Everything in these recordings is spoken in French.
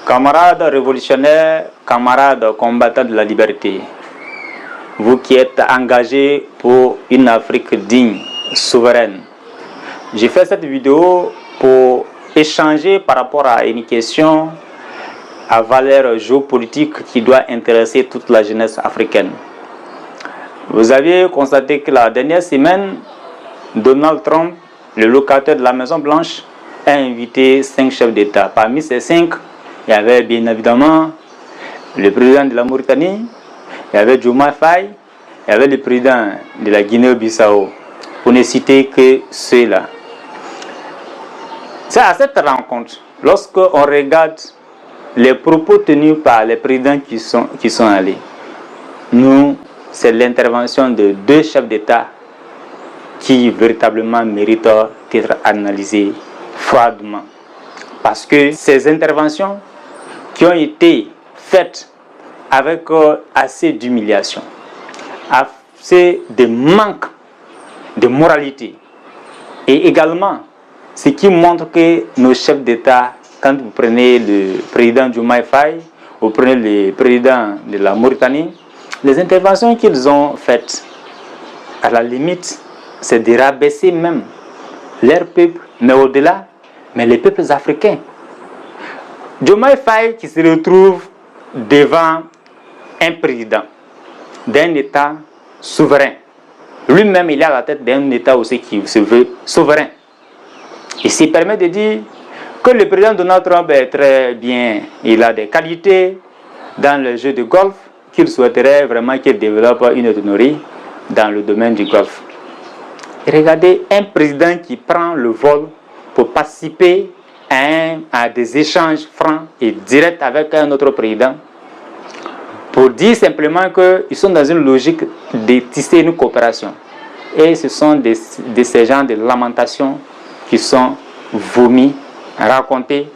Camarades révolutionnaires, camarades combattants de la liberté, vous qui êtes engagés pour une Afrique digne, souveraine, j'ai fait cette vidéo pour échanger par rapport à une question à valeur géopolitique qui doit intéresser toute la jeunesse africaine. Vous avez constaté que la dernière semaine, Donald Trump, le locataire de la Maison Blanche, a invité 5 chefs d'État. Parmi ces 5, il y avait bien évidemment le président de la Mauritanie, il y avait Diomaye Faye, il y avait le président de la Guinée-Bissau, pour ne citer que ceux-là. C'est à cette rencontre, lorsqu'on regarde les propos tenus par les présidents qui sont allés, nous, c'est l'intervention de 2 chefs d'État qui véritablement méritent d'être analysées froidement. Parce que ces interventions qui ont été faites avec assez d'humiliation, assez de manque de moralité, et également ce qui montre que nos chefs d'État, quand vous prenez le président Diomaye Faye, vous prenez le président de la Mauritanie, les interventions qu'ils ont faites, à la limite, c'est de rabaisser même leur peuple, mais au-delà, mais les peuples africains. Diomaye Faye qui se retrouve devant un président d'un État souverain. Lui-même, il est à la tête d'un État aussi qui se veut souverain. Il se permet de dire que le président Donald Trump est très bien, il a des qualités dans le jeu de golf, qu'il souhaiterait vraiment qu'il développe une autonomie dans le domaine du golf. Et regardez un président qui prend le vol pour participer à des échanges francs et directs avec un autre président, pour dire simplement qu'ils sont dans une logique de tisser une coopération. Et ce sont de ces genres de lamentations qui sont vomis, racontés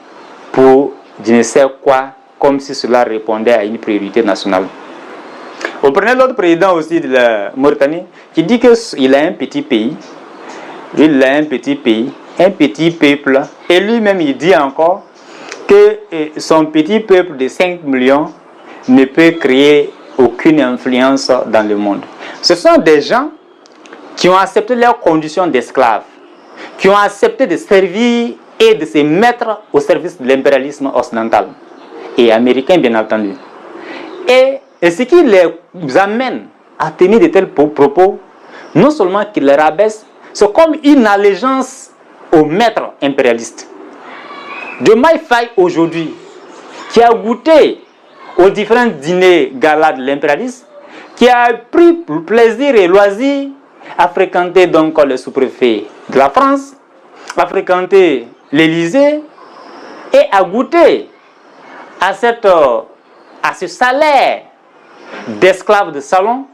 pour je ne sais quoi, comme si cela répondait à une priorité nationale. Vous prenez l'autre président aussi de la Mauritanie qui dit qu'il a un petit pays, il a un petit pays, un petit peuple, et lui-même il dit encore que son petit peuple de 5 millions ne peut créer aucune influence dans le monde. Ce sont des gens qui ont accepté leurs conditions d'esclaves, qui ont accepté de servir et de se mettre au service de l'impérialisme occidental et américain bien entendu. Et ce qui les amène à tenir de tels propos, non seulement qu'ils les rabaissent, c'est comme une allégeance aux maîtres impérialistes. Diomaye Faye aujourd'hui, qui a goûté aux différents dîners galas de l'impérialisme, qui a pris plaisir et loisir à fréquenter donc le sous-préfet de la France, à fréquenter l'Élysée et à goûter à ce salaire d'esclaves de salon,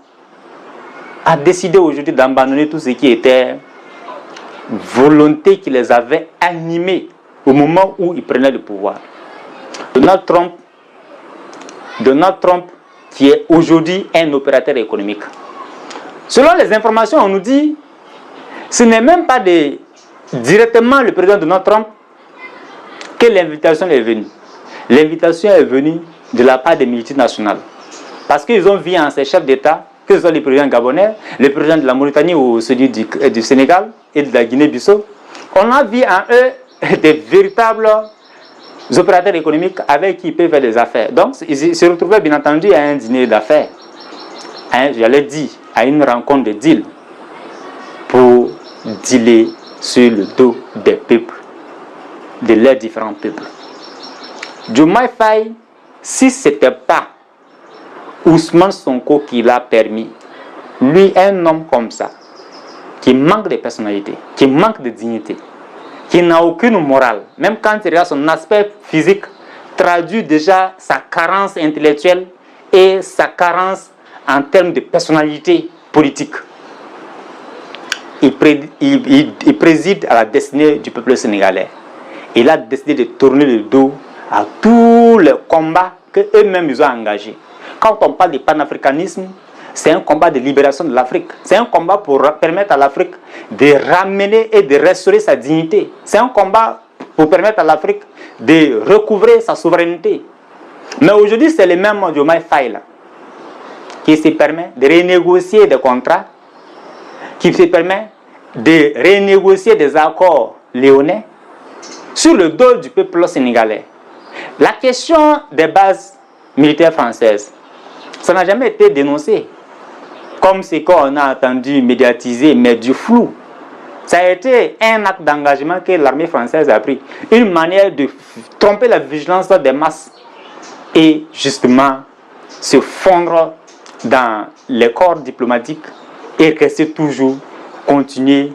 a décidé aujourd'hui d'abandonner tout ce qui était volonté qui les avait animés au moment où ils prenaient le pouvoir. Donald Trump qui est aujourd'hui un opérateur économique. Selon les informations, on nous dit ce n'est même pas directement le président Donald Trump que l'invitation est venue. L'invitation est venue de la part des multinationales. Parce qu'ils ont vu en ces chefs d'État, que ce soit le président gabonais, le président de la Mauritanie ou celui du Sénégal et de la Guinée-Bissau, on a vu en eux des véritables opérateurs économiques avec qui ils peuvent faire des affaires. Donc, ils se retrouvaient bien entendu à un dîner d'affaires. J'allais dire, à une rencontre de deal pour dealer sur le dos des peuples, de leurs différents peuples. Diomaye Faye, si ce n'était pas Ousmane Sonko qui l'a permis, lui, un homme comme ça, qui manque de personnalité, qui manque de dignité, qui n'a aucune morale, même quand il regarde son aspect physique, traduit déjà sa carence intellectuelle et sa carence en termes de personnalité politique. Il préside à la destinée du peuple sénégalais. Il a décidé de tourner le dos à tous les combats qu'eux-mêmes ils ont engagés. Quand on parle de panafricanisme, c'est un combat de libération de l'Afrique. C'est un combat pour permettre à l'Afrique de ramener et de restaurer sa dignité. C'est un combat pour permettre à l'Afrique de recouvrer sa souveraineté. Mais aujourd'hui, c'est le même Diomaye Faye là, qui se permet de renégocier des contrats, qui se permet de renégocier des accords léonais sur le dos du peuple sénégalais. La question des bases militaires françaises, ça n'a jamais été dénoncé, comme ce qu'on a entendu médiatiser, mais du flou. Ça a été un acte d'engagement que l'armée française a pris, une manière de tromper la vigilance des masses et justement se fondre dans les corps diplomatiques et rester toujours continuer